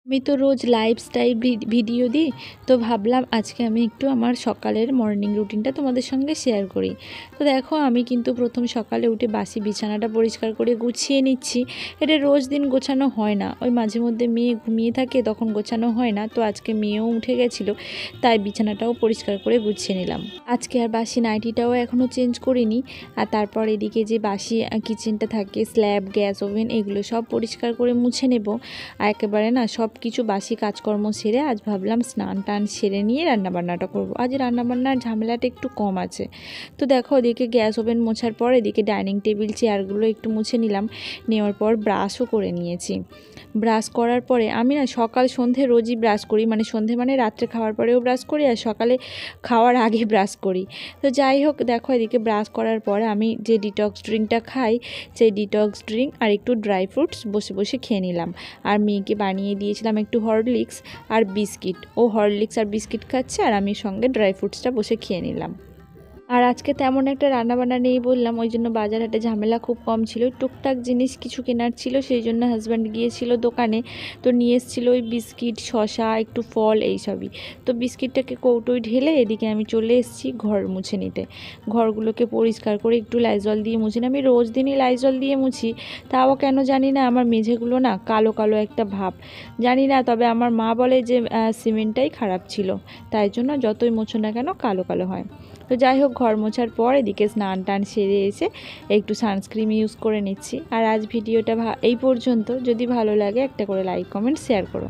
আমি তো রোজ lifestyle video দিই, তো ভাবলাম আজকে আমি একটু আমার সকালের মর্নিং রুটিনটা তোমাদের সঙ্গে শেয়ার করি। তো দেখো, আমি কিন্তু প্রথম সকালে উঠে বাসি বিছানাটা পরিষ্কার করে গুছিয়ে নিচ্ছি। এটা রোজ দিন গোছানো হয় না, ওই মাঝে মধ্যে মেয়ে ঘুমিয়ে থাকে তখন গোছানো হয় না। তো আজকে মেয়েও উঠে গেছিলো, তাই বিছানাটাও পরিষ্কার করে গুছিয়ে নিলাম। আজকে আর বাসি নাইটিটাও এখনও চেঞ্জ করিনি। আর তারপর এদিকে যে বাসি কিচেনটা থাকে, স্ল্যাব, গ্যাস ওভেন, এগুলো সব পরিষ্কার করে মুছে নেব। আর একেবারে না সব কিছু বাসি কাজকর্ম সেরে আজ ভাবলাম স্নান টান সেরে নিয়ে রান্নাবান্নাটা করব। আজ রান্নাবান্নার ঝামেলাটা একটু কম আছে। তো দেখো, ওদিকে গ্যাস ওভেন মোছার পর এদিকে ডাইনিং টেবিল চেয়ারগুলো একটু মুছে নিলাম। নেওয়ার পর ব্রাশও করে নিয়েছি। ব্রাশ করার পরে আমি না সকাল সন্ধে রোজই ব্রাশ করি, মানে সন্ধে মানে রাত্রে খাওয়ার পরেও ব্রাশ করি আর সকালে খাওয়ার আগে ব্রাশ করি। তো যাই হোক, দেখো এদিকে ব্রাশ করার পরে আমি যে ডিটক্স ড্রিঙ্কটা খাই, সেই ডিটক্স ড্রিঙ্ক আর একটু ড্রাই ফ্রুটস বসে বসে খেয়ে নিলাম। আর মেয়েকে বানিয়ে দিয়েছিলাম একটু হরলিক্স আর বিস্কিট। ও হরলিক্স আর বিস্কিট খাচ্ছে আর আমি সঙ্গে ড্রাই ফ্রুটসটা বসে খেয়ে নিলাম। আর আজকে তেমন একটা রান্নাবান্না নেই বললাম, ওই জন্য বাজার হাটে ঝামেলা খুব কম ছিল। টুকটাক জিনিস কিছু কেনার ছিল, সেই জন্য হাজব্যান্ড গিয়েছিল দোকানে। তো নিয়ে এসেছিলো ওই বিস্কিট, শসা, একটু ফল, এইসবই। তো বিস্কিটটাকে কৌটোয় ঢেলে এদিকে আমি চলে এসেছি ঘর মুছে নিতে। ঘরগুলোকে পরিষ্কার করে একটু লাইজল দিয়ে মুছি না, আমি রোজ দিনই লাইজল দিয়ে মুছি। তাও কেন জানি না আমার মেঝেগুলো না কালো কালো একটা ভাব, জানি না। তবে আমার মা বলে যে সিমেন্টটাই খারাপ ছিল, তাই জন্য যতই মোছো না কেন কালো কালো হয়। তো যাই হোক, ঘর মোছার পর এদিকে স্নান টান সেরে এসে একটু সানস্ক্রিন ইউজ করে নিচ্ছি। আর আজ ভিডিওটা এই পর্যন্ত। যদি ভালো লাগে একটা করে লাইক, কমেন্ট, শেয়ার করো।